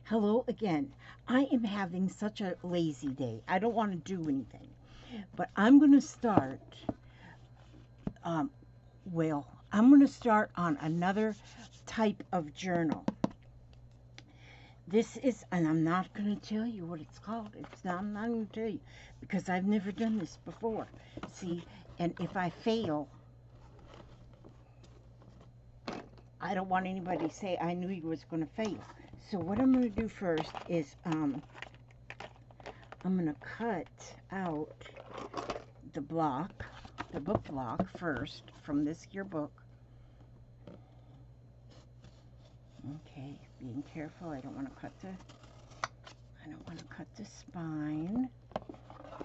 Hello again. I am having such a lazy day. I don't want to do anything. But I'm going to start, um, I'm going to start on another type of journal. This is, and I'm not going to tell you what it's called. I'm not going to tell you because I've never done this before. See, and if I fail, I don't want anybody to say I knew he was going to fail. So what I'm going to do first is I'm going to cut out the block, the book block first from this here book. Okay, being careful. I don't want to cut the spine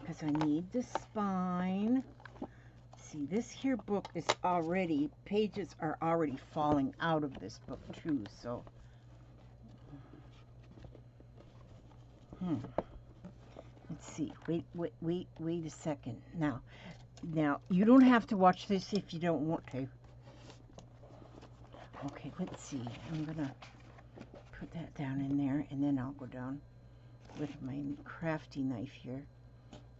because I need the spine. See, this here book is already, pages are already falling out of this book too, so. Let's see. Wait a second. Now, you don't have to watch this if you don't want to. Okay, let's see. I'm gonna put that down in there, and then I'll go down with my crafty knife here,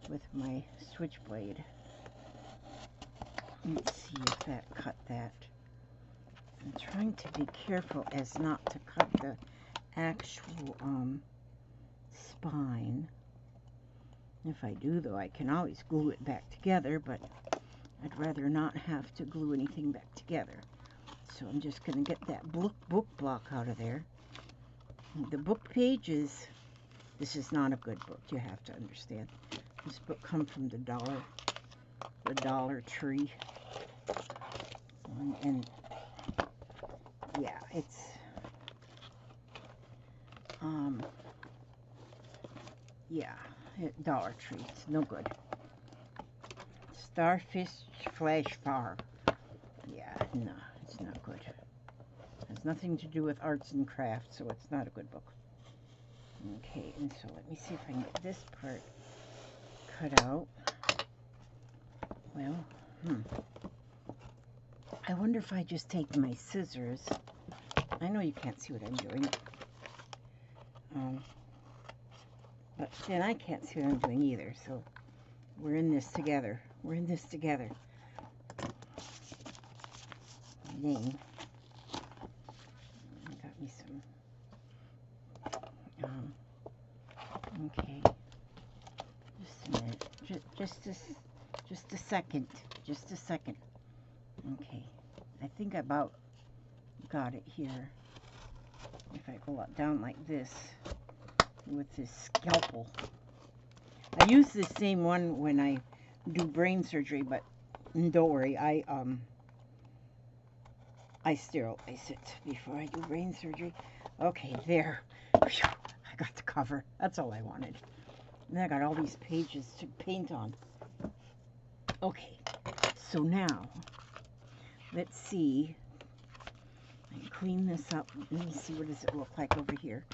with my switchblade. Let's see if that cut that. I'm trying to be careful as not to cut the actual spine. If I do, though, I can always glue it back together, but I'd rather not have to glue anything back together. So I'm just going to get that book block out of there. The book pages, this is not a good book, you have to understand. This book comes from the Dollar Tree. And yeah, it's Dollar Tree. It's no good. Starfish Flash Farm. Yeah, no, it's not good. It has nothing to do with arts and crafts, so it's not a good book. Okay, and so let me see if I can get this part cut out. Well, I wonder if I just take my scissors. I know you can't see what I'm doing. But then I can't see what I'm doing either, so we're in this together. We're in this together. Dang. Got me some. Okay. Just a minute. Just a second. Just a second. Okay. I think I about got it here. If I go down like this with this scalpel. I use the same one when I do brain surgery, but don't worry, I sterilize it before I do brain surgery. Okay, there. Whew, I got the cover. That's all I wanted. And I got all these pages to paint on. Okay, so now, let's see. I can clean this up. Let me see, what does it look like over here?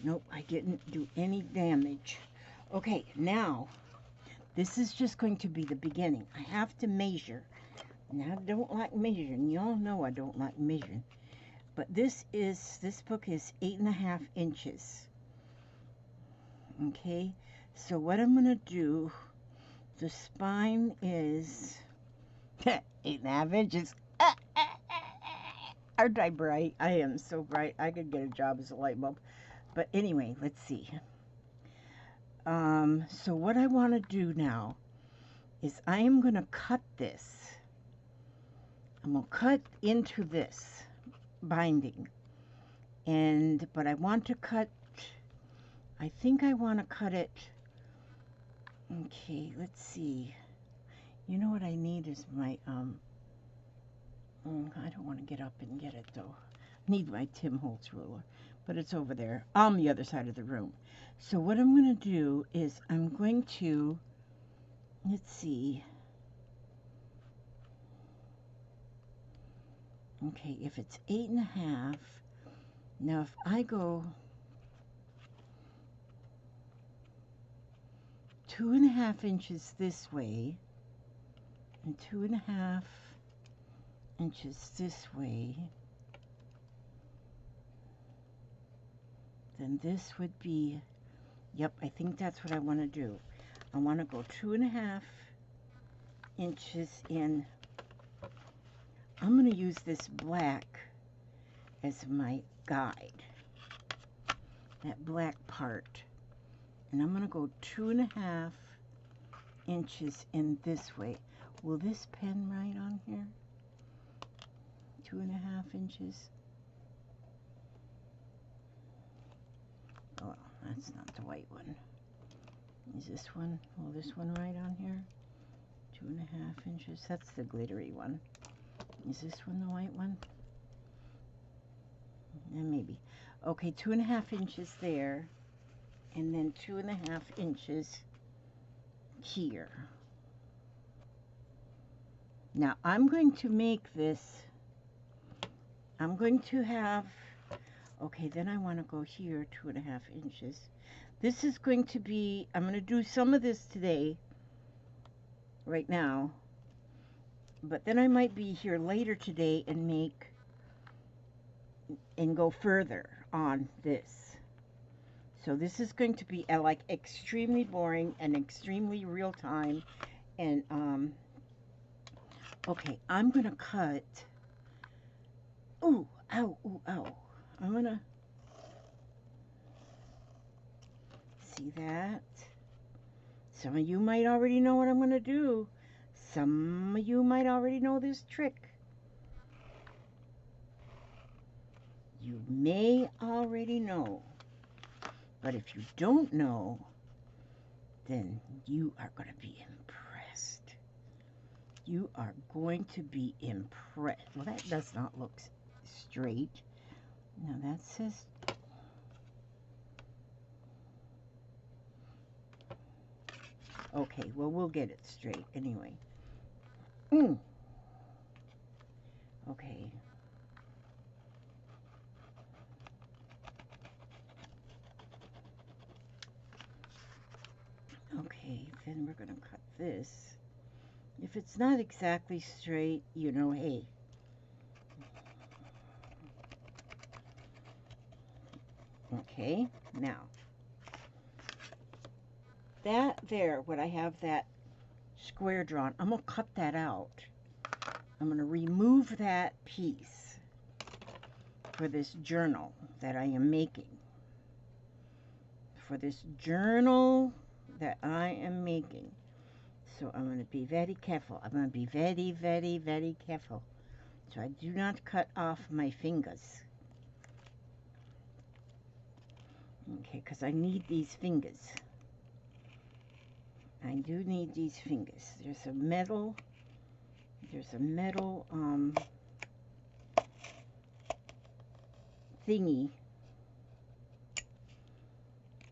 Nope, I didn't do any damage. Okay, now, this is just going to be the beginning. I have to measure. Now, I don't like measuring. Y'all know I don't like measuring. But this book is 8.5 inches. Okay, so what I'm going to do, the spine is 8.5 inches. Aren't I bright? I am so bright. I could get a job as a light bulb. But anyway, let's see. So what I want to do now is I am going to cut this. I'm going to cut into this binding. But I want to cut, I think I want to cut it. Okay, let's see. You know what I need is my, I don't want to get up and get it though. I need my Tim Holtz ruler, but it's over there on the other side of the room. So what I'm going to do is I'm going to, let's see. Okay, if it's 8.5, now if I go 2.5 inches this way and 2.5 inches this way, then this would be, yep, I think that's what I want to do. I want to go 2.5 inches in. I'm going to use this black as my guide, that black part. And I'm going to go 2.5 inches in this way. Will this pen write on here? 2.5 inches. Oh, that's not the white one. Is this one? Will this one write on here? 2.5 inches. That's the glittery one. Is this one the white one? And maybe. Okay, 2.5 inches there. And then 2.5 inches here. Now I'm going to make this, I'm going to have, okay, then I want to go here 2.5 inches. This is going to be, I'm going to do some of this today, right now, but then I might be here later today and make, and go further on this. So this is going to be like extremely boring and extremely real time. And okay, I'm gonna cut. Ooh, ow, ooh, ow. I'm gonna see that. Some of you might already know what I'm gonna do. Some of you might already know this trick. You may already know. But if you don't know, then you are going to be impressed. You are going to be impressed. Well, that does not look straight. Now that says... Okay, well, we'll get it straight anyway. Okay. Okay, then we're going to cut this. If it's not exactly straight, you know, hey. Okay, now. That there, when I have that square drawn, I'm going to cut that out. I'm going to remove that piece for this journal that I am making. For this journal that I am making. So I'm going to be very careful. I'm going to be very, very, very careful. So I do not cut off my fingers. Okay, because I need these fingers. I do need these fingers. There's a metal thingy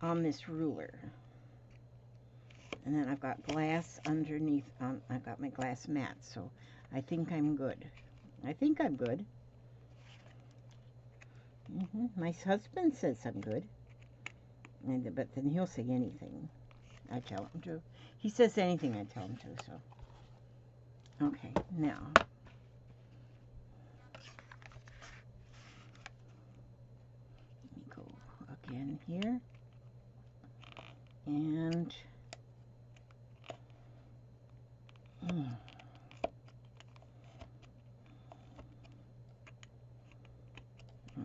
on this ruler. And then I've got glass underneath, I've got my glass mat, so I think I'm good. I think I'm good. My husband says I'm good. But then he'll say anything I tell him to. He says anything I tell him to, so. Okay, now. Let me go again here. And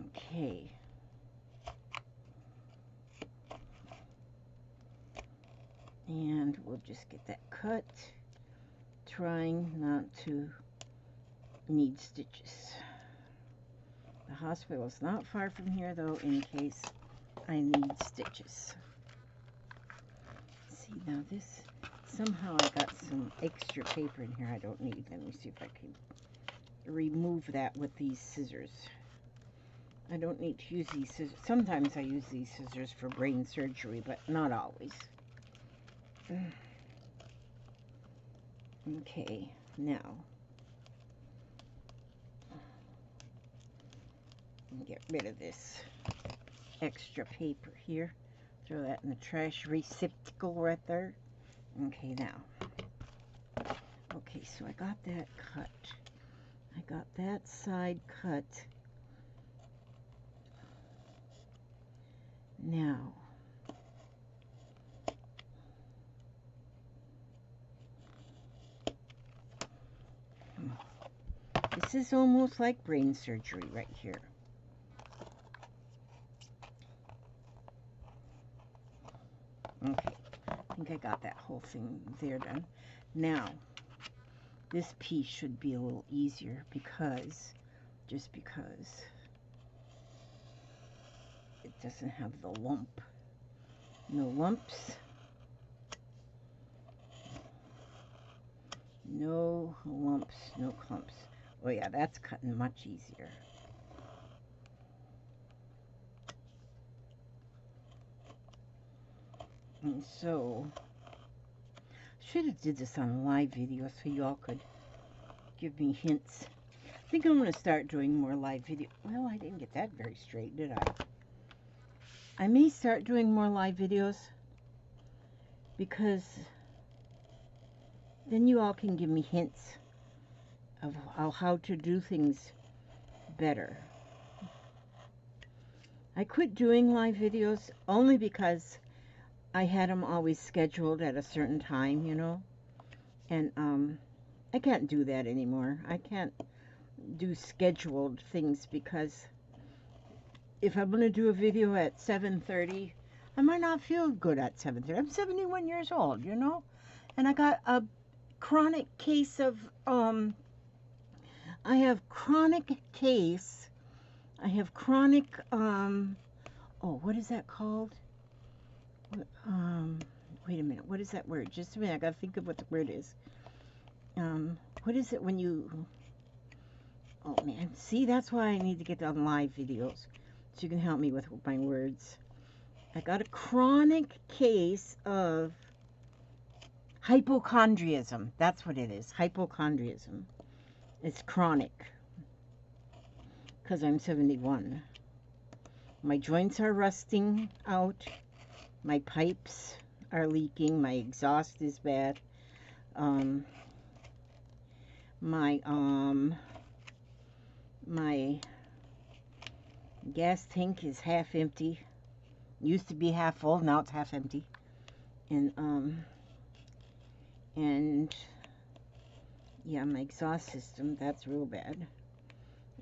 okay. And we'll just get that cut, trying not to need stitches. The hospital is not far from here, though, in case I need stitches. See, now this, somehow I got some extra paper in here I don't need. Let me see if I can remove that with these scissors. I don't need to use these scissors. Sometimes I use these scissors for brain surgery, but not always. Okay, now get rid of this extra paper here. Throw that in the trash receptacle right there. Okay, now. Okay, so I got that cut. I got that side cut. Now, this is almost like brain surgery right here. Okay, I think I got that whole thing there done. Now, this piece should be a little easier because, just because it doesn't have the lump. No lumps. No lumps, no clumps. Oh yeah, that's cutting much easier. And so, should have did this on a live video so y'all could give me hints. I think I'm going to start doing more live video. Well, I didn't get that very straight, did I? I may start doing more live videos because then you all can give me hints of how to do things better. I quit doing live videos only because I had them always scheduled at a certain time, you know, and I can't do that anymore. I can't do scheduled things because if I'm going to do a video at 7:30, I might not feel good at 7:30. I'm 71 years old, you know, and I got a chronic case of, I have chronic, oh, what is that called? Wait a minute, what is that word? Just a minute, I gotta think of what the word is. What is it when you, oh man, see, that's why I need to get on live videos, so you can help me with my words. I got a chronic case of hypochondriacism. That's what it is, hypochondriacism. It's chronic, because I'm 71. My joints are rusting out. My pipes are leaking. My exhaust is bad. My gas tank is half empty. Used to be half full, now it's half empty. And yeah, my exhaust system, that's real bad.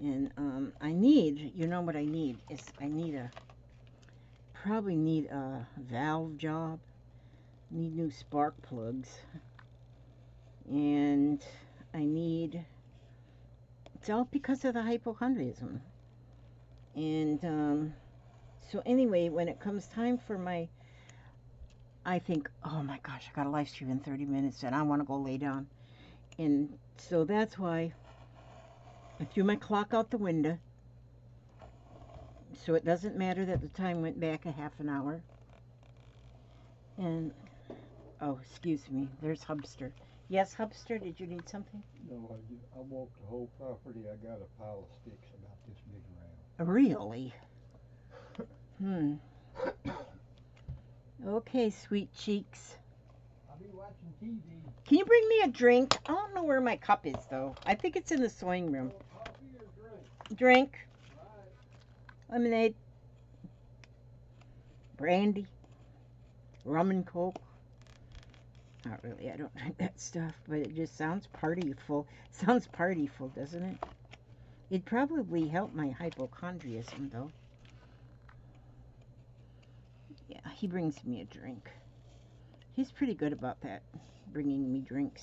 And I need, you know what I need is probably need a valve job. Need new spark plugs. And I need, it's all because of the hypochondriacism. And so anyway, when it comes time for my, I think, oh my gosh, I got a live stream in 30 minutes and I want to go lay down. And so that's why I threw my clock out the window. So it doesn't matter that the time went back a half an hour. And, oh, excuse me, there's Hubster. Yes, Hubster, did you need something? No, I walked the whole property. I got a pile of sticks about this big around. Really? Okay, sweet cheeks. I'll be watching TV. Can you bring me a drink? I don't know where my cup is, though. I think it's in the sewing room. Coffee or drink? Drink. Right. Lemonade. Brandy. Rum and Coke. Not really, I don't drink that stuff, but it just sounds partyful. Sounds partyful, doesn't it? It'd probably help my hypochondriacism, though. Yeah, he brings me a drink. He's pretty good about that, bringing me drinks.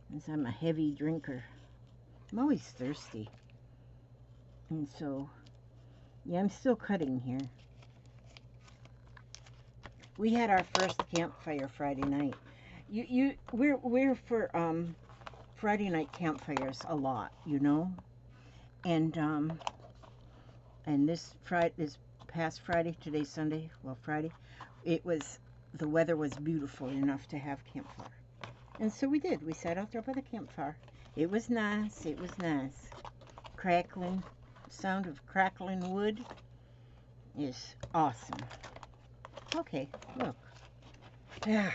Because I'm a heavy drinker. I'm always thirsty. And so, yeah, I'm still cutting here. We had our first campfire Friday night. We're for Friday night campfires a lot, you know. And this past Friday, today's Sunday, well, Friday, the weather was beautiful enough to have campfire. And so we did. We sat out there by the campfire. It was nice. It was nice. Crackling, sound of crackling wood is awesome. Okay, look. Yeah.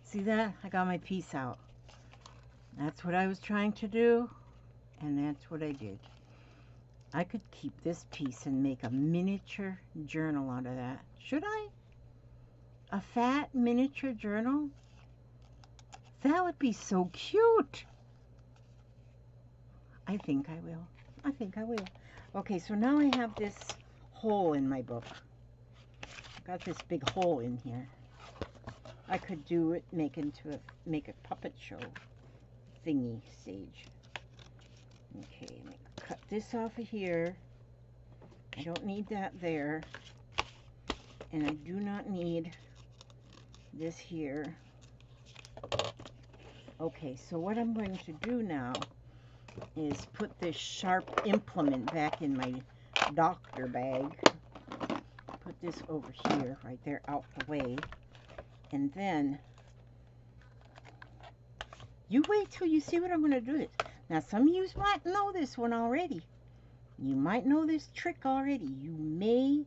See that? I got my piece out. That's what I was trying to do, and that's what I did. I could keep this piece and make a miniature journal out of that. Should I? A fat miniature journal? That would be so cute. I think I will. I think I will. Okay, so now I have this hole in my book. Got this big hole in here. I could do it, make a puppet show thingy stage. Okay, I'm gonna cut this off of here. I don't need that there. And I do not need this here. Okay, so what I'm going to do now is put this sharp implement back in my doctor bag. Put this over here, right there, out the way. And then, you wait till you see what I'm going to do. Now, some of you might know this one already. You might know this trick already. You may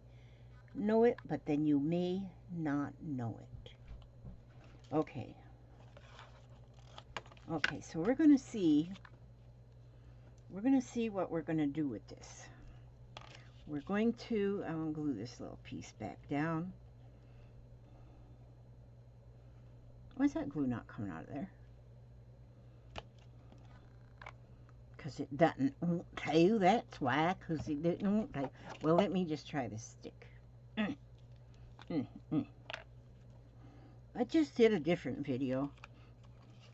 know it, but then you may not know it. Okay. Okay, so we're going to see what we're going to do with this. We're going to, I'm going to glue this little piece back down. Why is that glue not coming out of there? Because it doesn't want to, that's why, because it didn't want to. Well, let me just try this stick. I just did a different video,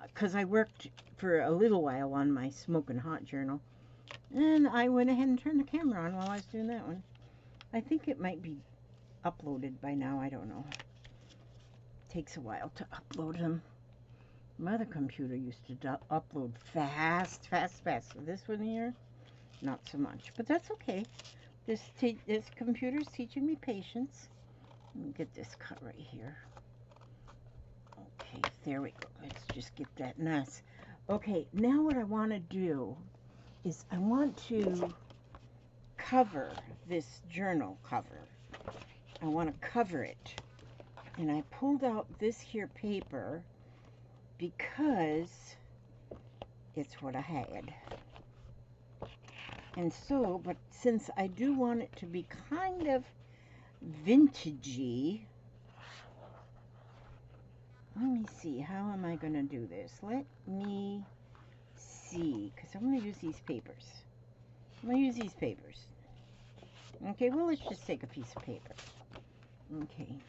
because I worked for a little while on my smoking hot journal, and I went ahead and turned the camera on while I was doing that one. I think it might be uploaded by now, I don't know. Takes a while to upload them. My other computer used to upload fast. This one here, not so much, but that's okay. This computer's teaching me patience. Let me get this cut right here. Okay, there we go. Let's just get that nice. Okay, now what I want to do is I want to cover this journal cover. I want to cover it. And I pulled out this here paper because it's what I had. And so, but since I do want it to be kind of vintagey, let me see, how am I going to do this? Let me see, because I'm going to use these papers. I'm going to use these papers. Okay, well, let's just take a piece of paper. Okay,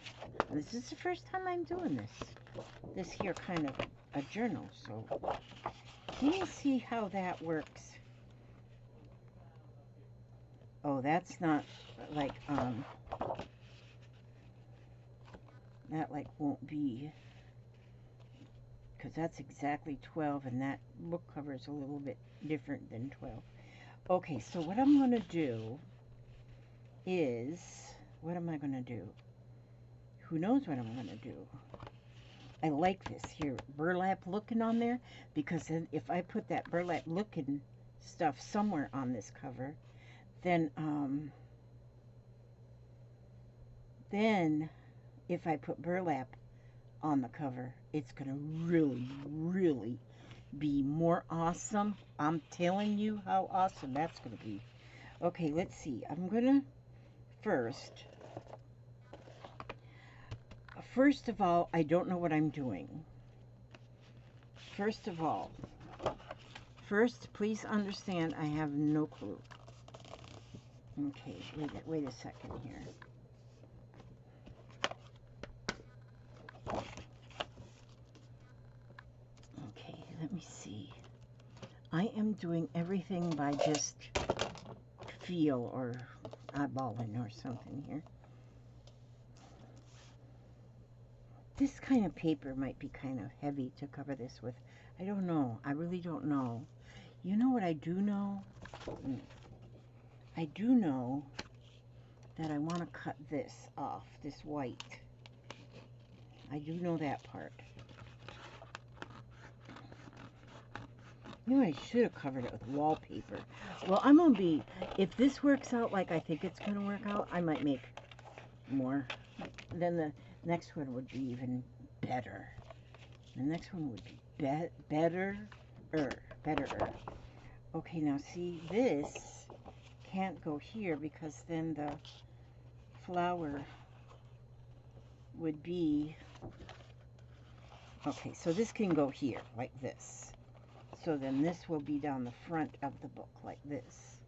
this is the first time I'm doing this here kind of a journal, so let me see how that works. Oh, that's not like, that like won't be, because that's exactly 12, and that book cover is a little bit different than 12. Okay, so what I'm going to do is, what am I going to do? Who knows what I'm going to do? I like this here, burlap looking on there, because then if I put that burlap looking stuff somewhere on this cover, then if I put burlap on the cover, it's going to really, really be more awesome. I'm telling you how awesome that's going to be. Okay, let's see. I'm going to First of all, I don't know what I'm doing. First, please understand, I have no clue. Okay, wait a second here. Okay, let me see. I am doing everything by just feel or eyeballing or something here. This kind of paper might be kind of heavy to cover this with. I don't know. I really don't know. You know what I do know? I do know that I want to cut this off, this white. I do know that part. You know, I should have covered it with wallpaper. Well, I'm going to be, if this works out like I think it's going to work out, I might make more. Then the next one would be even better. The next one would be better. Okay, now see, this can't go here because then the flower would be, okay, so this can go here like this. So then this will be down the front of the book like this.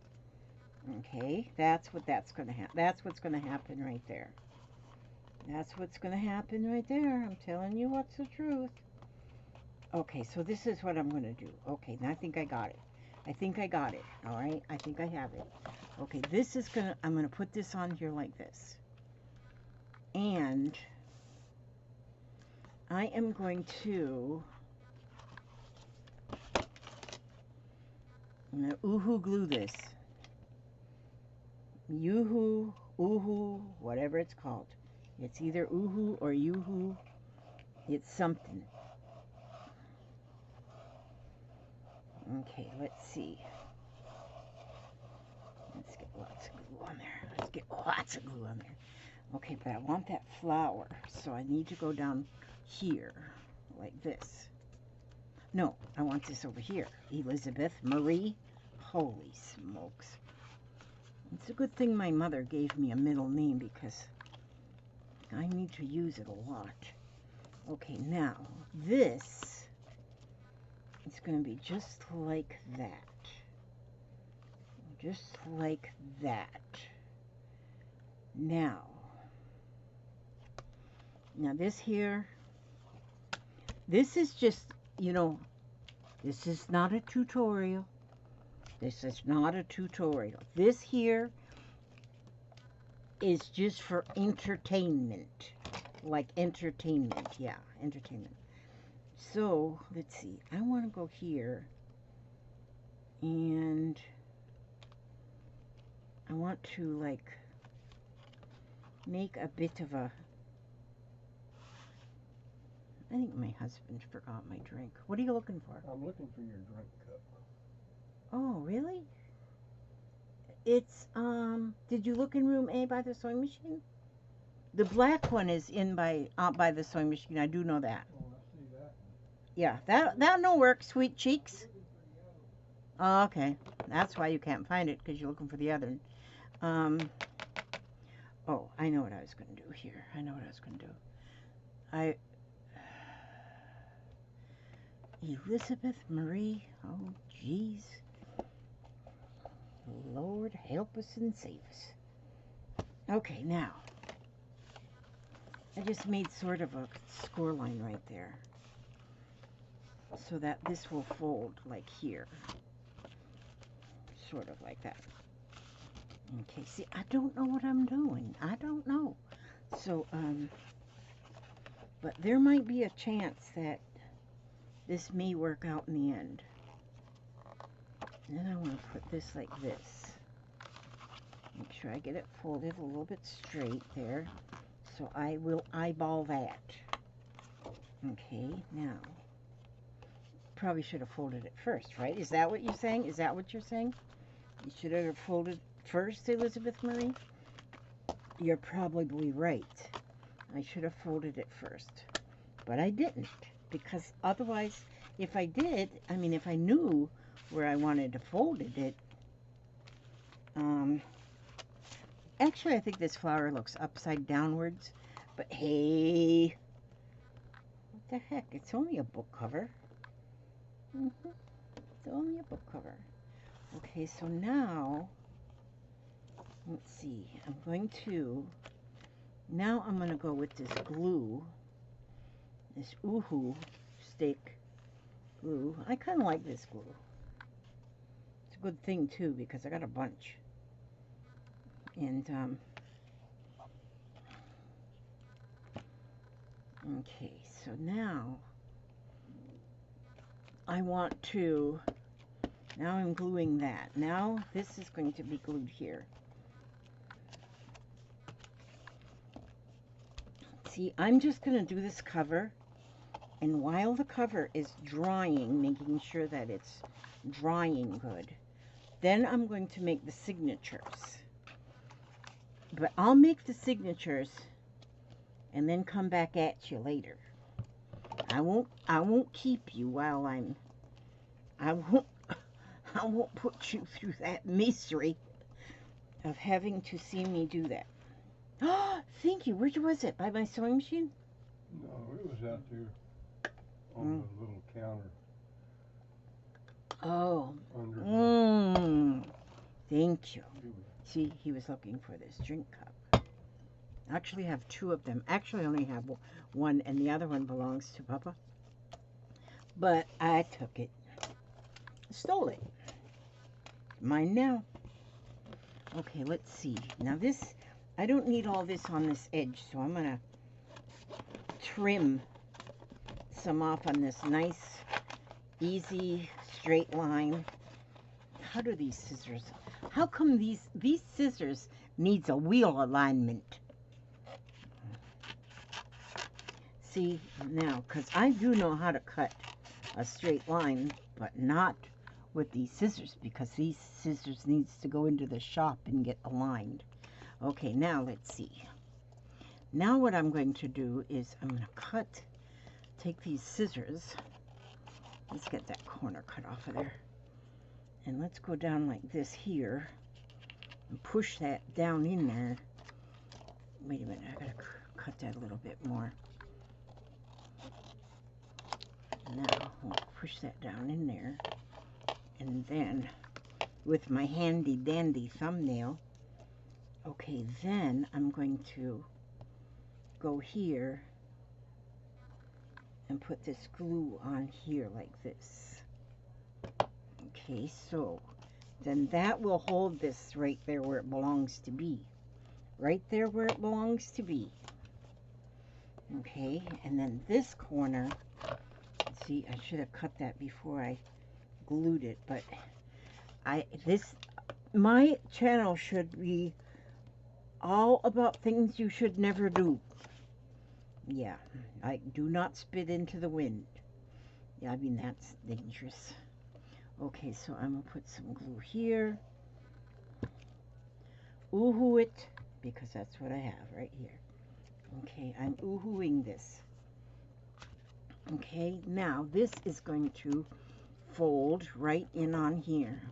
Okay, that's what that's going to happen. That's what's going to happen right there. That's what's going to happen right there. I'm telling you what's the truth. Okay, so this is what I'm going to do. Okay, now I think I got it. I think I got it. All right, I think I have it. Okay, this is going to, I'm going to put this on here like this. And I am going to, I'm going to oohoo glue this. Yoo-hoo, oohoo, whatever it's called. It's either oohoo or yoo-hoo. It's something. Okay, let's see. Let's get lots of glue on there. Let's get lots of glue on there. Okay, but I want that flower, so I need to go down here, like this. No, I want this over here. Elizabeth Marie. Holy smokes. It's a good thing my mother gave me a middle name because I need to use it a lot. Okay, now, this is going to be just like that. Just like that. Now this here, this is just, you know, this is not a tutorial. This is not a tutorial. This here is just for entertainment. Like entertainment, yeah, entertainment. So, let's see. I want to go here and I want to like make a bit of a, I think my husband forgot my drink. What are you looking for? I'm looking for your drink cup. Oh, really? It's, did you look in room A by the sewing machine? The black one is in by the sewing machine. I do know that. Oh, I see that. Yeah, that no work, sweet cheeks. Oh, okay. That's why you can't find it, because you're looking for the other. Oh, I know what I was going to do here. I know what I was going to do. Elizabeth Marie. Oh, jeez. Lord help us and save us. Okay, now. I just made sort of a score line right there. So that this will fold like here. Sort of like that. Okay, see, I don't know what I'm doing. I don't know. So, but there might be a chance that this may work out in the end. And then I want to put this like this. Make sure I get it folded a little bit straight there. So I will eyeball that. Okay, now. Probably should have folded it first, right? Is that what you're saying? Is that what you're saying? You should have folded first, Elizabeth Marie? You're probably right. I should have folded it first. But I didn't. Because otherwise, if I did, I mean, if I knew where I wanted to fold it, actually, I think this flower looks upside downwards. But hey, what the heck? It's only a book cover. It's only a book cover. Okay, so now, let's see. Now I'm going to go with this glue. This oohoo stick glue. I kind of like this glue. It's a good thing, too, because I got a bunch. And, okay, so now I want to, now I'm gluing that. Now this is going to be glued here. See, I'm just going to do this cover, and while the cover is drying, making sure that it's drying good, then I'm going to make the signatures. But I'll make the signatures and then come back at you later. I won't keep you while I won't put you through that misery of having to see me do that. Oh, thank you. Where was it? By my sewing machine? No, it was out there on the little counter. Oh. Under Thank you. See, he was looking for this drink cup. I actually have two of them. Actually, I only have one, and the other one belongs to Papa. But I took it. Stole it. Mine now. Okay, let's see. Now this, I don't need all this on this edge, so I'm going to trim some off on this nice, easy, straight line. How do these scissors, how come these scissors needs a wheel alignment? See, now, because I do know how to cut a straight line, but not with these scissors, because these scissors needs to go into the shop and get aligned. Okay, now let's see. Now what I'm going to do is I'm going to take these scissors. Let's get that corner cut off of there. And let's go down like this here and push that down in there. Wait a minute, I gotta cut that a little bit more. Now we'll push that down in there. And then with my handy dandy thumbnail, okay, then I'm going to go here and put this glue on here like this. Okay, so then that will hold this right there where it belongs to be. Right there where it belongs to be. Okay, and then this corner, see, I should have cut that before I glued it, but my channel should be all about things you should never do. Yeah, I do not spit into the wind. Yeah, I mean, that's dangerous. Okay, so I'm going to put some glue here. Ooh-hoo it, because that's what I have right here. Okay, I'm ooh-hooing this. Okay, now this is going to fold right in on here.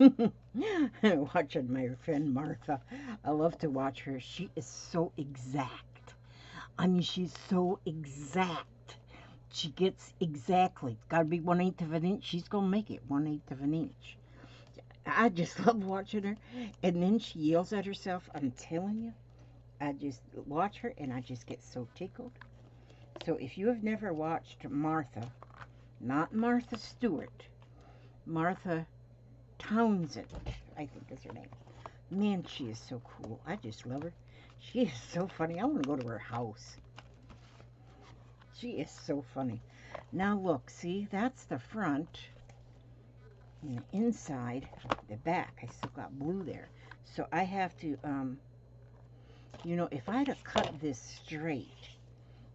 I'm watching my friend Martha. I love to watch her. She is so exact. I mean, she's so exact. She gets exactly. Gotta be 1/8 of an inch. She's gonna make it 1/8 of an inch. I just love watching her. And then she yells at herself. I'm telling you, I just watch her and I just get so tickled. So if you have never watched Martha, not Martha Stewart, Martha Townsend, I think is her name. Man, she is so cool. I just love her. She is so funny. I want to go to her house. She is so funny. Now look, see, that's the front. And the inside, the back, I still got blue there. So I have to, you know, if I'd have cut this straight,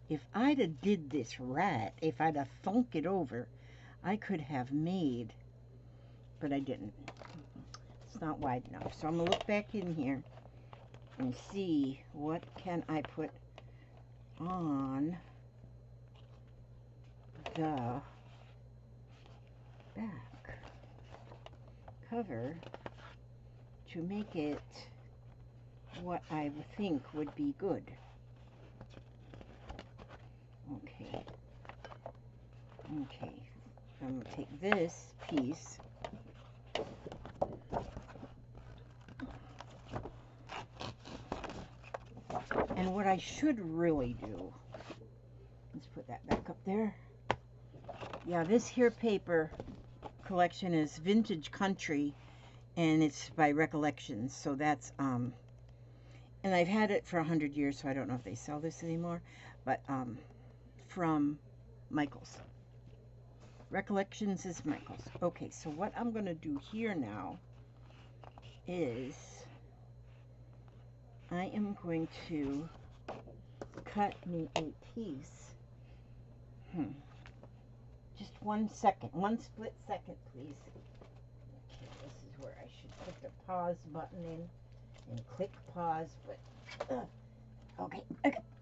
if I'd have did this right, if I'd have thunk it over, I could have made, but I didn't. It's not wide enough. So I'm going to look back in here and see what can I put on the back cover to make it what I think would be good. Okay. Okay. I'm going to take this piece and what I should really do, let's put that back up there. Yeah, this here paper collection is Vintage Country, and it's by Recollections. So that's, and I've had it for 100 years, so I don't know if they sell this anymore, but from Michael's. Recollections is Michael's. Okay, so what I'm going to do here now is I am going to cut me a piece. Just 1 second, 1 split second, please. Okay, this is where I should put the pause button in and click pause, but, okay.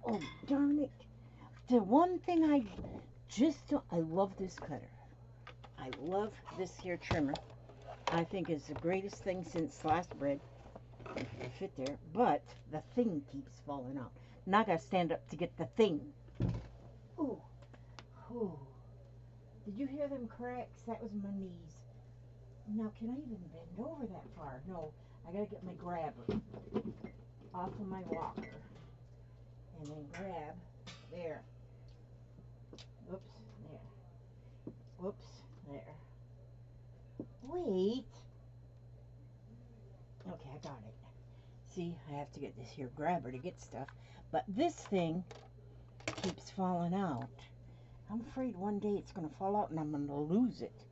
Oh, darn it. The one thing I just don't, I love this cutter. I love this here trimmer. I think is the greatest thing since sliced bread. If it fit there, but the thing keeps falling out. Now I gotta stand up to get the thing. Ooh, ooh. Did you hear them cracks? That was my knees. Now, can I even bend over that far? No, I gotta get my grabber off of my walker. And then grab, there. Whoops, there. Whoops, there. Wait. Okay, I got it. See, I have to get this here grabber to get stuff. But this thing keeps falling out. I'm afraid one day it's going to fall out and I'm going to lose it.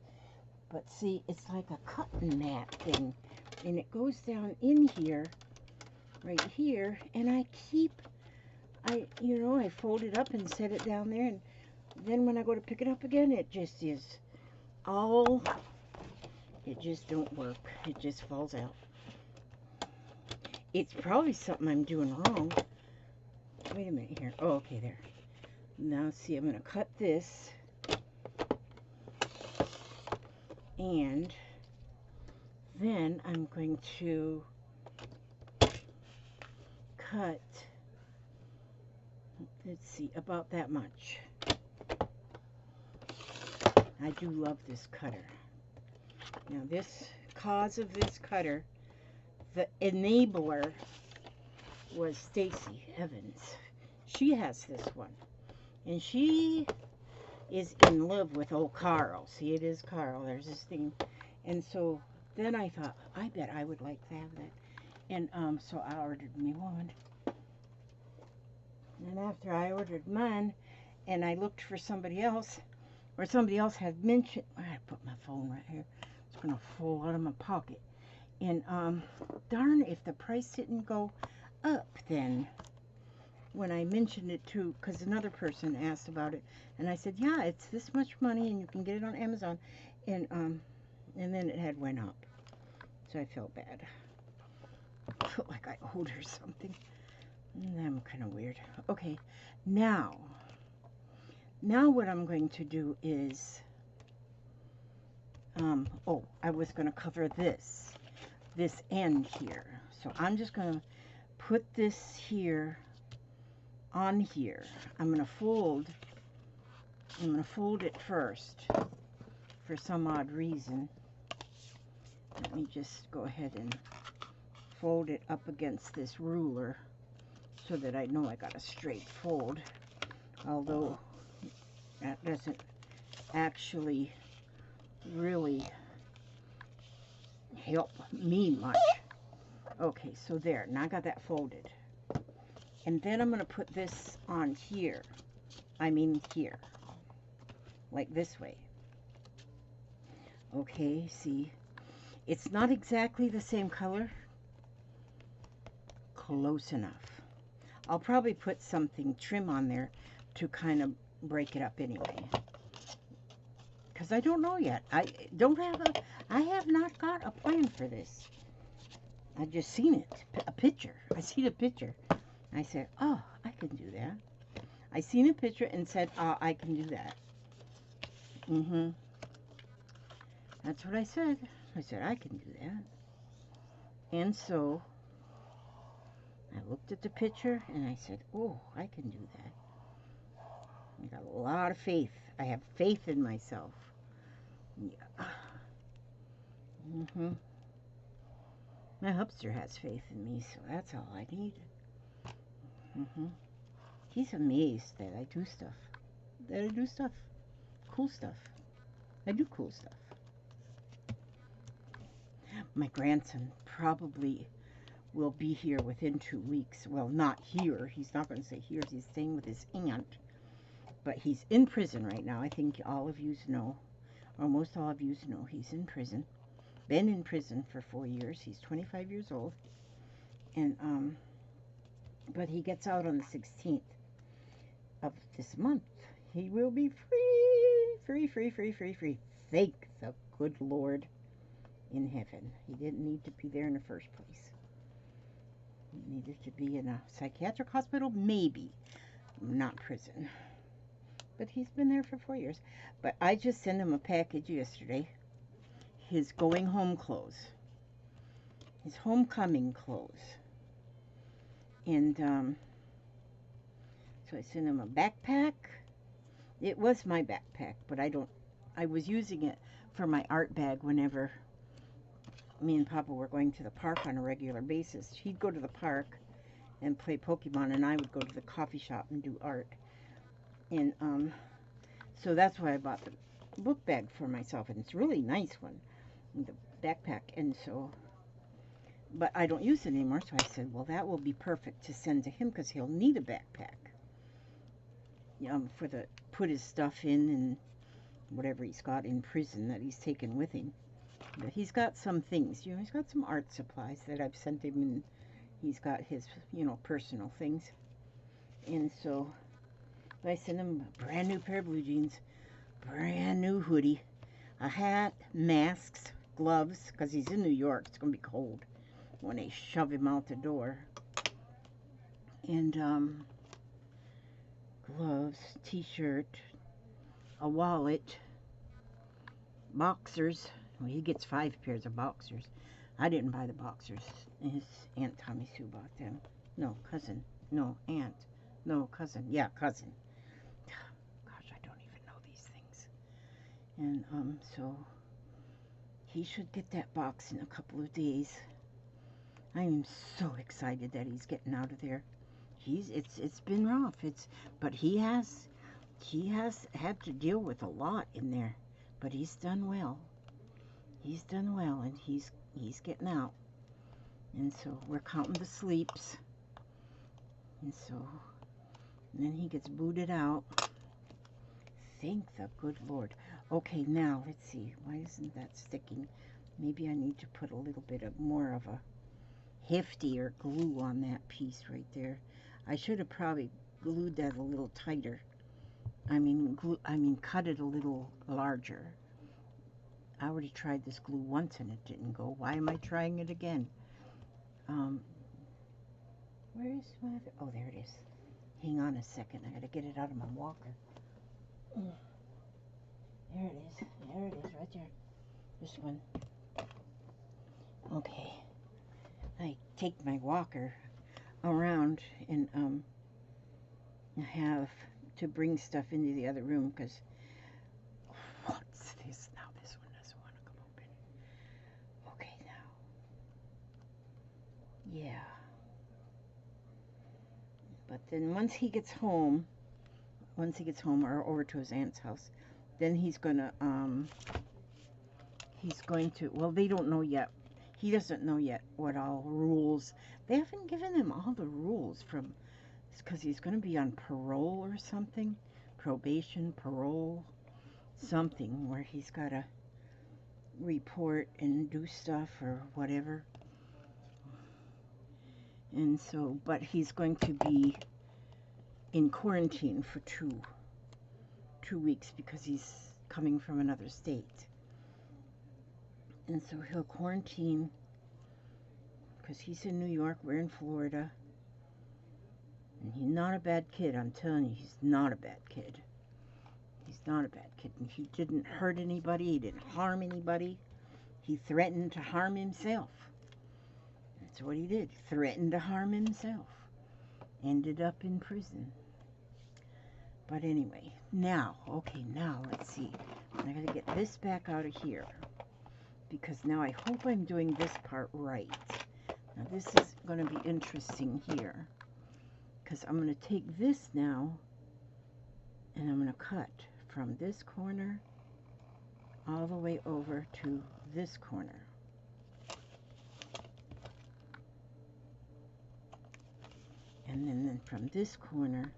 But see, it's like a cutting mat thing. And it goes down in here, right here. And I fold it up and set it down there. And then when I go to pick it up again, it just is all, it just don't work. It just falls out. It's probably something I'm doing wrong. Wait a minute here. Oh, okay, there. Now, see, I'm going to cut this. And then I'm going to cut, let's see, about that much. I do love this cutter. Now, this cause of this cutter, the enabler was Stacy Evans. She has this one. And she is in love with old Carl. See, it is Carl. There's this thing. And so then I thought, I bet I would like to have that. And so I ordered me one. And after I ordered mine, and I looked for somebody else, or somebody else had mentioned, I put my phone right here. It's going to fall out of my pocket. And darn if the price didn't go up then when I mentioned it to, because another person asked about it, and I said, yeah, it's this much money and you can get it on Amazon, and then it had went up, so I felt bad. I felt like I owed her something. I'm kind of weird. Okay, now what I'm going to do is, I was going to cover this end here, so I'm just going to put this here on here. I'm going to fold it first for some odd reason. Let me just go ahead and fold it up against this ruler so that I know I got a straight fold, although that doesn't actually really help me much. Okay, so there, now I got that folded. And then I'm going to put this on here. I mean here. Like this way. Okay, see. It's not exactly the same color. Close enough. I'll probably put something trim on there to kind of break it up anyway. Because I don't know yet. I have not got a plan for this. I just seen it. A picture. I seen a picture. I said, oh, I can do that. I seen a picture and said, oh, I can do that. That's what I said. I said, I can do that. And so, I looked at the picture and I said, oh, I can do that. I got a lot of faith. I have faith in myself. Yeah. My hubster has faith in me, so that's all I need. He's amazed that I do stuff. Cool stuff. I do cool stuff. My grandson probably will be here within 2 weeks. Well, not here. He's not going to stay here. He's staying with his aunt. But he's in prison right now. I think all of you know, or most all of you know, he's in prison. Been in prison for 4 years. He's 25 years old. And, but he gets out on the 16th of this month. He will be free. Thank the good Lord in heaven. He didn't need to be there in the first place. He needed to be in a psychiatric hospital, maybe. Not prison. But he's been there for 4 years. But I just sent him a package yesterday. his going home clothes, his homecoming clothes. And so I sent him a backpack. It was my backpack, but I was using it for my art bag whenever me and Papa were going to the park on a regular basis. He'd go to the park and play Pokemon, and I would go to the coffee shop and do art. And so that's why I bought the book bag for myself, and it's a really nice one, the backpack. And so, but I don't use it anymore, so I said, well, that will be perfect to send to him because he'll need a backpack for the put his stuff in and whatever he's got in prison that he's taken with him. But he's got some things, he's got some art supplies that I've sent him, and he's got his, personal things. And so I sent him a brand new pair of blue jeans, brand new hoodie, a hat, masks, gloves, because he's in New York. It's going to be cold when they shove him out the door. And gloves, t-shirt, a wallet, boxers. Well, he gets 5 pairs of boxers. I didn't buy the boxers. His Aunt Tommy Sue bought them. No, cousin. No, aunt. No, cousin. Yeah, cousin. Gosh, I don't even know these things. And so he should get that box in a couple of days. I am so excited that he's getting out of there. It's been rough. But he has had to deal with a lot in there. But he's done well. He's done well, and he's getting out. And so we're counting the sleeps. And then he gets booted out. Thank the good Lord. Okay, now let's see. Why isn't that sticking? Maybe I need to put a little bit of more of a heftier glue on that piece right there. I should have probably glued that a little tighter. I mean cut it a little larger. I already tried this glue once and it didn't go. Why am I trying it again? Where is my other? Oh, there it is. Hang on a second. I gotta get it out of my walker. There it is. There it is, right there. This one. Okay. I take my walker around and have to bring stuff into the other room because what's this now? This one doesn't want to come open. Okay, now. Yeah. But then once he gets home or over to his aunt's house, then he's going to, well, they don't know yet. He doesn't know yet what all rules. They haven't given him all the rules because he's going to be on parole or something. Probation, parole, something where he's got to report and do stuff or whatever. And so, but he's going to be in quarantine for two weeks because he's coming from another state. And so he'll quarantine because he's in New York, we're in Florida. And he's not a bad kid, I'm telling you, he's not a bad kid. He's not a bad kid. And he didn't hurt anybody, he didn't harm anybody. He threatened to harm himself. That's what he did, threatened to harm himself. Ended up in prison. But anyway, now let's see. I gotta get this back out of here. Because now I hope I'm doing this part right. Now this is going to be interesting here. Because I'm going to take this now and I'm going to cut from this corner all the way over to this corner. And then from this corner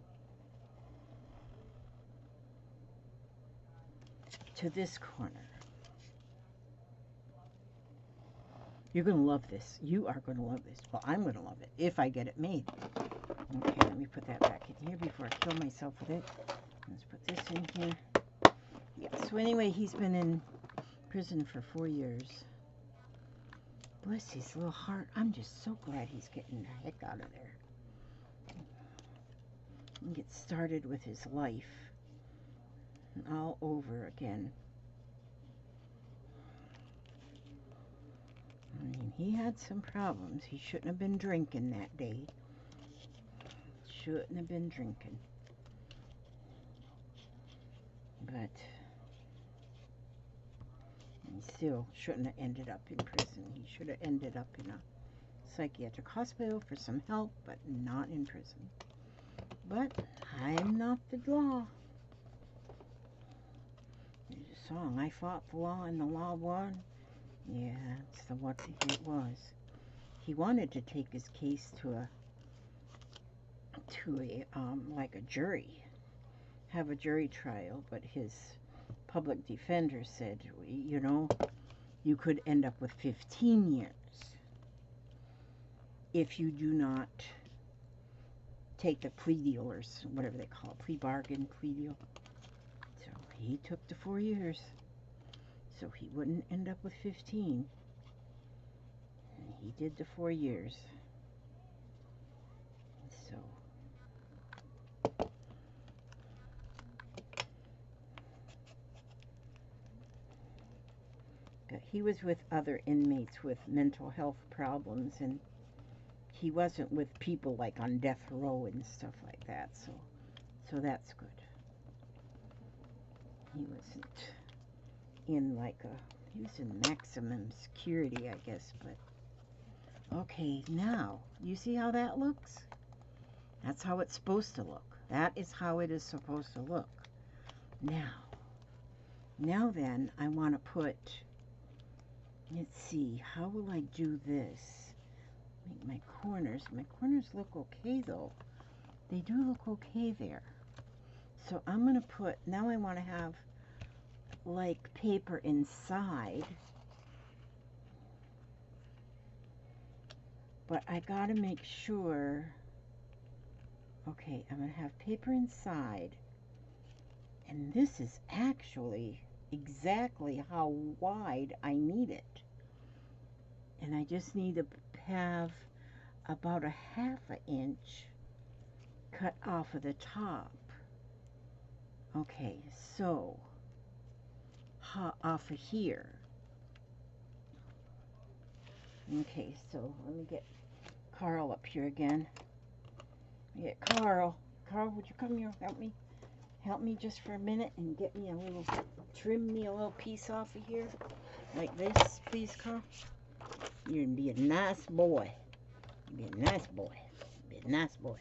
to this corner. You're going to love this. You are going to love this. Well, I'm going to love it if I get it made. Okay, let me put that back in here before I kill myself with it. Let's put this in here. Yeah, so anyway, he's been in prison for 4 years. Bless his little heart. I'm just so glad he's getting the heck out of there. And get started with his life. And all over again. I mean, he had some problems. He shouldn't have been drinking that day. Shouldn't have been drinking. But he still shouldn't have ended up in prison. He should have ended up in a psychiatric hospital for some help, but not in prison. But I am not the law. There's a song, I fought the law and the law won. Yeah, that's the what it was. He wanted to take his case to a like a jury, have a jury trial, but his public defender said, you know, you could end up with 15 years if you do not take the plea deal, or whatever they call it, plea bargain, plea deal. So he took the 4 years, so he wouldn't end up with 15. And he did the 4 years. So but he was with other inmates with mental health problems, and he wasn't with people like on death row and stuff like that, so that's good. He wasn't in like he was in maximum security, I guess, but okay, now, you see how that looks? That's how it's supposed to look. That is how it is supposed to look. Now then, I want to put, let's see, how will I do this? Make my corners look okay though. They do look okay there. So I'm going to put, now I want to have like paper inside. But I got to make sure, okay, I'm going to have paper inside. And this is actually exactly how wide I need it. And I just need to have about 1/2 inch cut off of the top. Okay, so off of here. Okay, so let me get Carl up here again. Get Carl. Carl, would you come here? Help me just for a minute and get me a little, trim me a little piece off of here. Like this, please, Carl. You're gonna be a nice boy. Be a nice boy. Be a nice boy.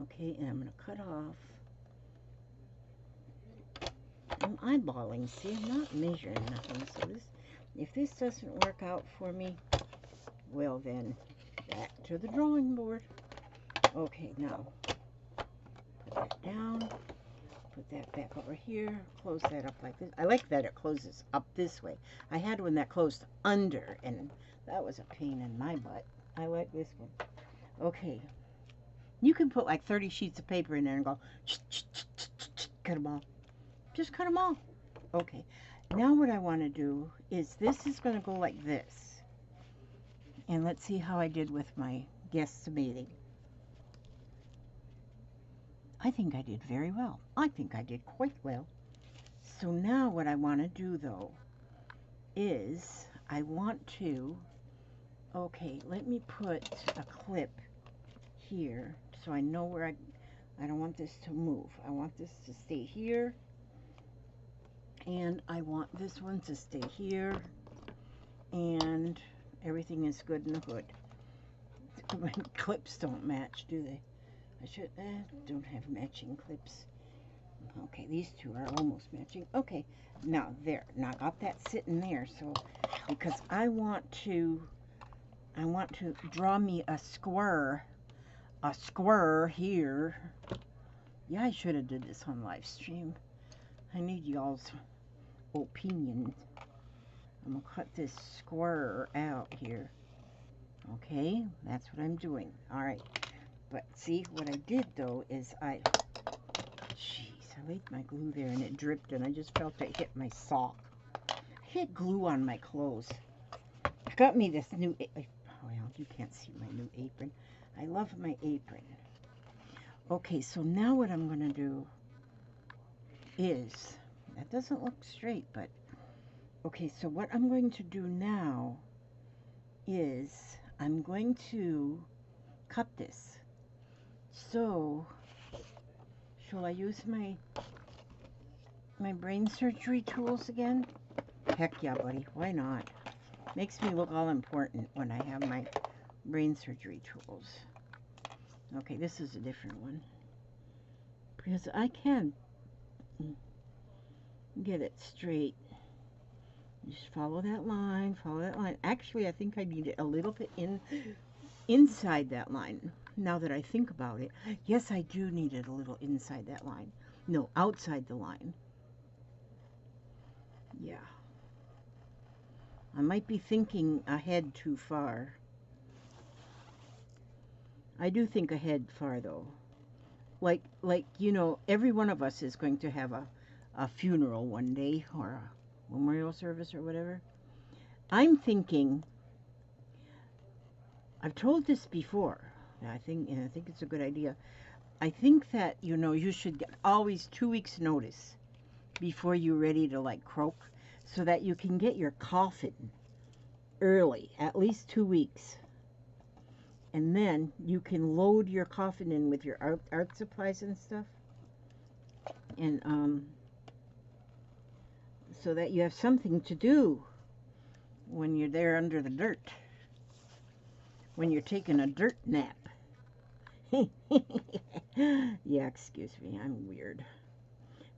Okay, and I'm gonna cut off. I'm eyeballing, see, I'm not measuring nothing. So this, if this doesn't work out for me, well then, back to the drawing board. Okay, now, put that down. Put that back over here, close that up like this. I like that it closes up this way. I had one that closed under, and that was a pain in my butt. I like this one. Okay. You can put like 30 sheets of paper in there and go, cut them all. Just cut them all. Okay. Now what I want to do is, this is going to go like this. And let's see how I did with my guesstimating. I think I did very well. I think I did quite well. So now what I want to do though is I want to, okay, let me put a clip here so I know where I don't want this to move. I want this to stay here, and I want this one to stay here, and everything is good in the hood. My clips don't match, do they? I should, don't have matching clips. Okay, these two are almost matching. Okay, now there. Now I got that sitting there, so, because I want to draw me a square here. Yeah, I should have did this on live stream. I need y'all's opinion. I'm gonna cut this square out here. Okay, that's what I'm doing. All right. But see, what I did though is jeez, I laid my glue there and it dripped, and I just felt it hit my sock. I hit glue on my clothes. I got me this new, well, you can't see my new apron. I love my apron. Okay, so now what I'm going to do is, that doesn't look straight, but, okay, so what I'm going to do now is I'm going to cut this. So, shall I use my brain surgery tools again? Heck yeah, buddy. Why not? Makes me look all important when I have my brain surgery tools. Okay, this is a different one. Because I can get it straight. Just follow that line, follow that line. Actually, I think I need it a little bit inside that line. Now that I think about it. Yes, I do need it a little inside that line. No, outside the line. Yeah. I might be thinking ahead too far. I do think ahead far, though. Like, you know, every one of us is going to have a funeral one day, or a memorial service or whatever. I'm thinking, I've told this before, and I think it's a good idea. I think that, you know, you should get always 2 weeks notice before you're ready to like croak, so that you can get your coffin early, at least 2 weeks. And then you can load your coffin in with your art supplies and stuff. And so that you have something to do when you're there under the dirt. When you're taking a dirt nap. Yeah, excuse me, I'm weird.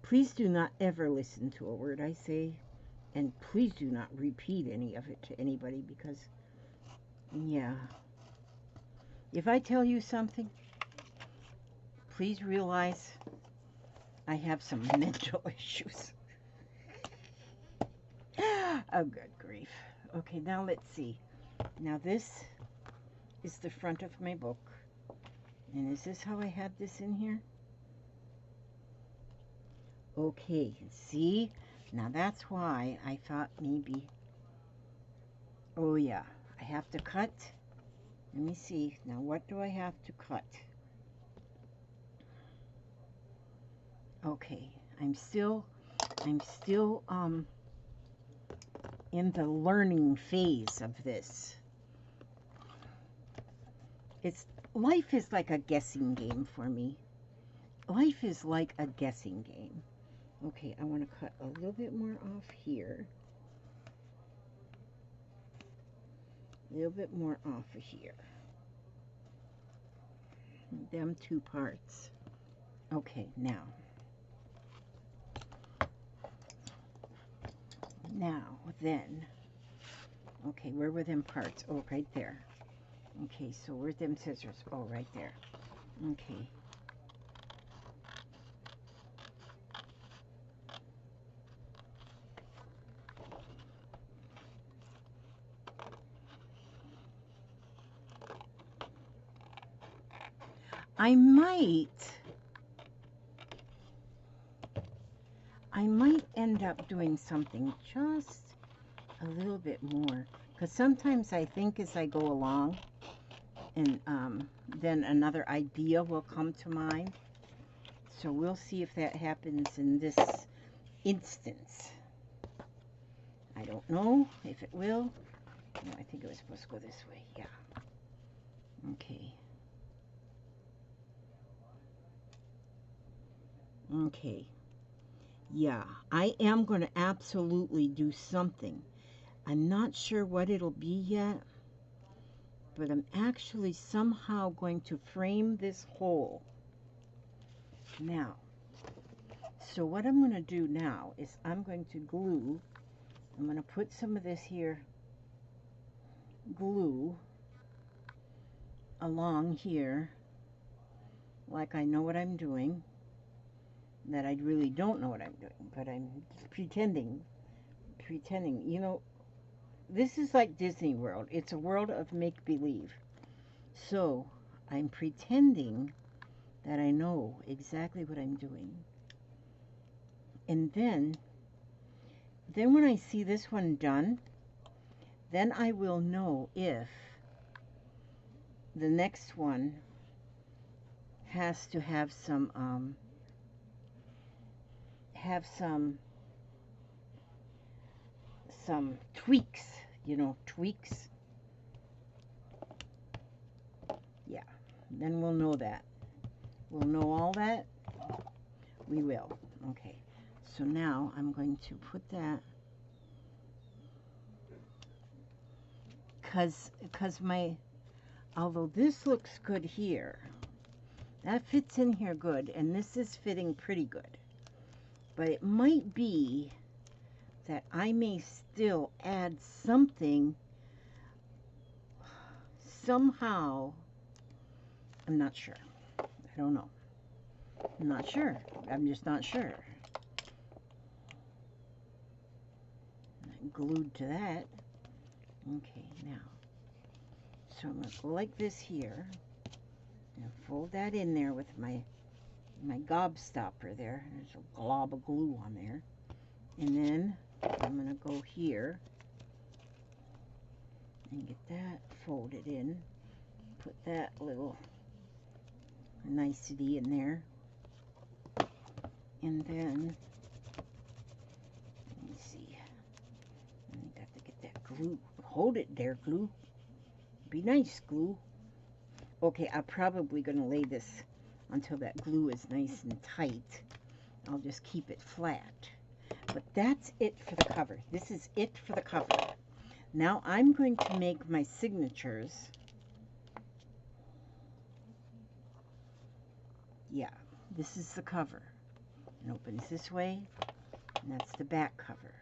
Please do not ever listen to a word I say. And please do not repeat any of it to anybody, because, yeah. If I tell you something, please realize I have some mental issues. Oh, good grief. Okay, now let's see. Now this is the front of my book. And is this how I had this in here? Okay, see? Now that's why I thought maybe... Oh yeah, I have to cut... Let me see. Now, what do I have to cut? Okay, I'm still in the learning phase of this. Life is like a guessing game for me. Life is like a guessing game. Okay, I want to cut a little bit more off here. A little bit more off of here. Them 2 parts. Okay, now then, okay, where were them parts? Oh, right there. Okay, so where's them scissors? Oh, right there. Okay. I might end up doing something just a little bit more, because sometimes I think as I go along, and then another idea will come to mind. So we'll see if that happens in this instance. I don't know if it will. No, I think it was supposed to go this way. Yeah. Okay. Okay. Yeah, I am going to absolutely do something. I'm not sure what it'll be yet, but I'm actually somehow going to frame this hole. Now, so what I'm going to do now is I'm going to glue. I'm going to put some of this here glue along here, like I know what I'm doing, that I really don't know what I'm doing, but I'm pretending, you know, this is like Disney World. It's a world of make-believe. So I'm pretending that I know exactly what I'm doing. And then when I see this one done, then I will know if the next one has to have some tweaks, you know, tweaks. Yeah, then we'll know that. We'll know all that. We will. Okay, so now I'm going to put that, because although this looks good here, that fits in here good, and this is fitting pretty good. But it might be that I may still add something somehow. I'm not sure. I don't know. I'm not sure. I'm just not sure. I'm glued to that. Okay, now. So I'm going to go like this here. And fold that in there with my gobstopper there. There's a glob of glue on there. And then I'm going to go here and get that folded in. Put that little nicety in there. And then, let me see. I got to get that glue. Hold it there, glue. Be nice, glue. Okay, I'm probably going to lay this until that glue is nice and tight. I'll just keep it flat. But that's it for the cover. This is it for the cover. Now I'm going to make my signatures. Yeah, this is the cover. It opens this way, and that's the back cover.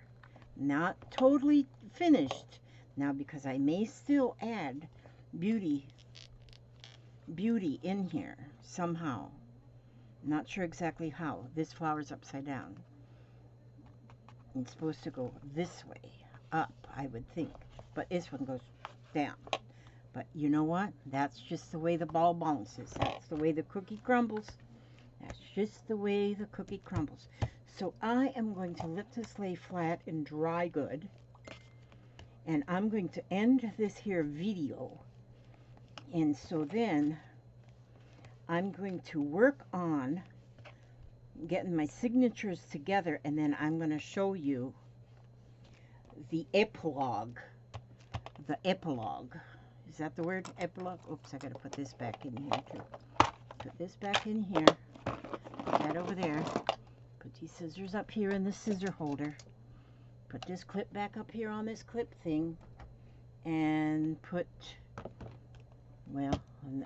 Not totally finished now, because I may still add beauty in here somehow. Not sure exactly how. This flower's upside down. It's supposed to go this way, up, I would think. But this one goes down. But you know what? That's just the way the ball bounces. That's the way the cookie crumbles. That's just the way the cookie crumbles. So I am going to let this lay flat and dry good. And I'm going to end this here video. And so then I'm going to work on getting my signatures together, and then I'm going to show you the epilogue. The epilogue. Is that the word? Epilogue? Oops, I got to put this back in here too. Put this back in here. Put that over there. Put these scissors up here in the scissor holder. Put this clip back up here on this clip thing. And put, well,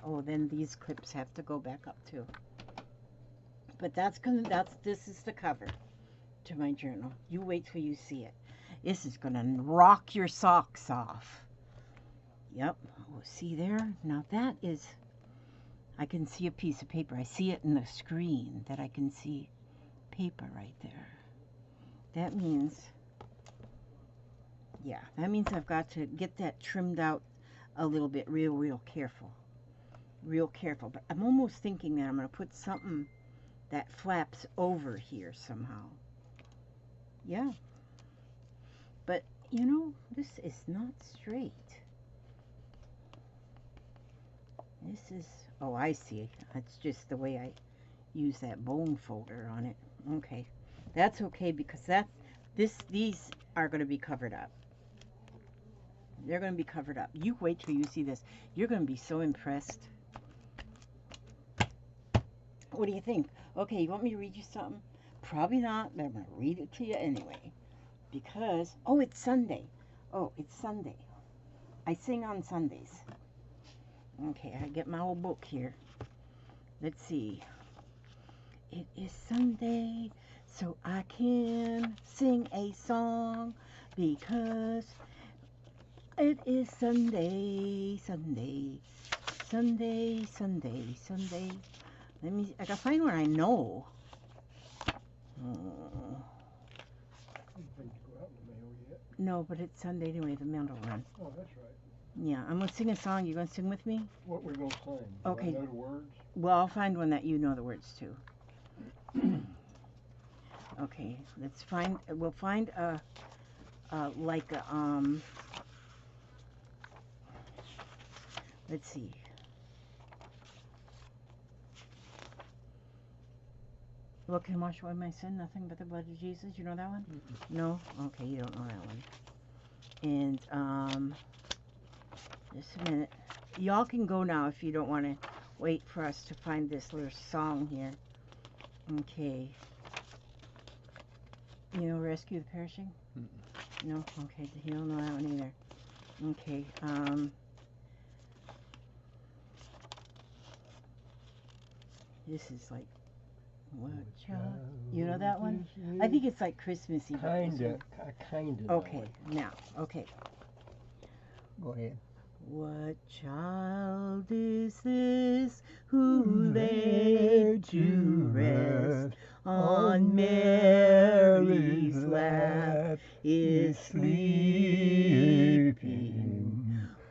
oh, then these clips have to go back up too. But this is the cover to my journal. You wait till you see it. This is gonna rock your socks off. Yep. Oh, see there? Now that is, I can see a piece of paper. I see it in the screen that I can see paper right there. That means, yeah, that means I've got to get that trimmed out a little bit, real careful. Real careful. But I'm almost thinking that I'm going to put something that flaps over here somehow. Yeah. But, you know, this is not straight. This is, oh, I see. That's just the way I use that bone folder on it. Okay. That's okay, because these are going to be covered up. They're going to be covered up. You wait till you see this. You're going to be so impressed. What do you think? Okay, you want me to read you something? Probably not, but I'm going to read it to you anyway. Because, oh, it's Sunday. Oh, it's Sunday. I sing on Sundays. Okay, I get my old book here. Let's see. It is Sunday, so I can sing a song, because it is Sunday, Sunday, Sunday, Sunday, Sunday. I gotta find one I know. Oh. No, but it's Sunday anyway, the mail don't run. Oh, that's right. Yeah, I'm gonna sing a song. You gonna sing with me? What we're gonna sing? Okay. Do I know the words? Well, I'll find one that you know the words to. Okay, we'll find let's see. What can wash away my sin? Nothing but the blood of Jesus. You know that one? Mm-hmm. No? Okay, you don't know that one. And, just a minute. Y'all can go now if you don't want to wait for us to find this little song here. Okay. You know Rescue the Perishing? No? Okay, you don't know that one either. Okay, this is like, what child? You know that one? I think it's like Christmassy. Kinda. Okay, now, okay. Go ahead. What child is this who laid to rest on Mary's lap is sleeping,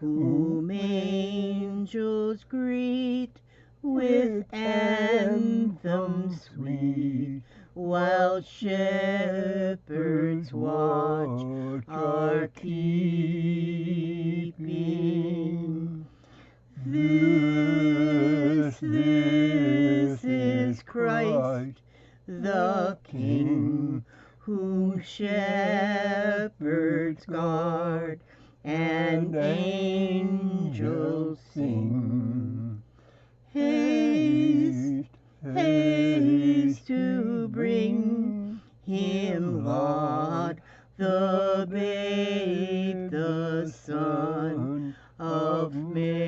whom angels greet with anthems sweet, while shepherds watch are keeping. This is Christ, the King, whom shepherds guard and angels sing. Haste, haste to bring him laud, the babe, the Son of Mary,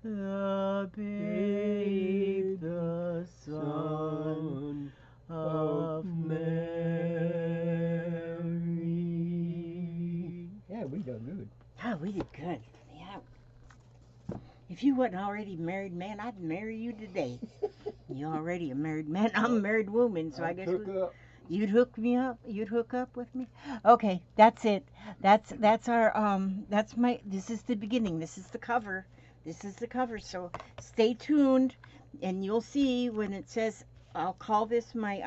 the babe, the Son of Mary. Yeah, we done good. Oh, we did good. Yeah. If you wasn't already a married man, I'd marry you today. You're already a married man. I'm a married woman, so I guess you'd hook me up. You'd hook up with me. Okay, that's it. That's our that's my. This is the beginning. This is the cover. This is the cover. So stay tuned, and you'll see when it says. I'll call this my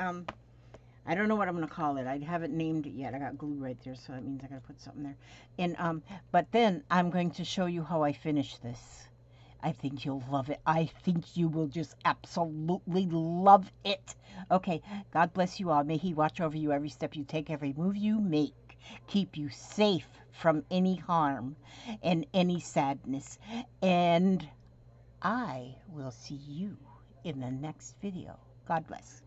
I don't know what I'm gonna call it. I haven't named it yet. I got glue right there, so that means I gotta put something there. And but then I'm going to show you how I finish this. I think you'll love it. I think you will just absolutely love it. Okay, God bless you all. May He watch over you every step you take, every move you make. Keep you safe from any harm and any sadness. And I will see you in the next video. God bless.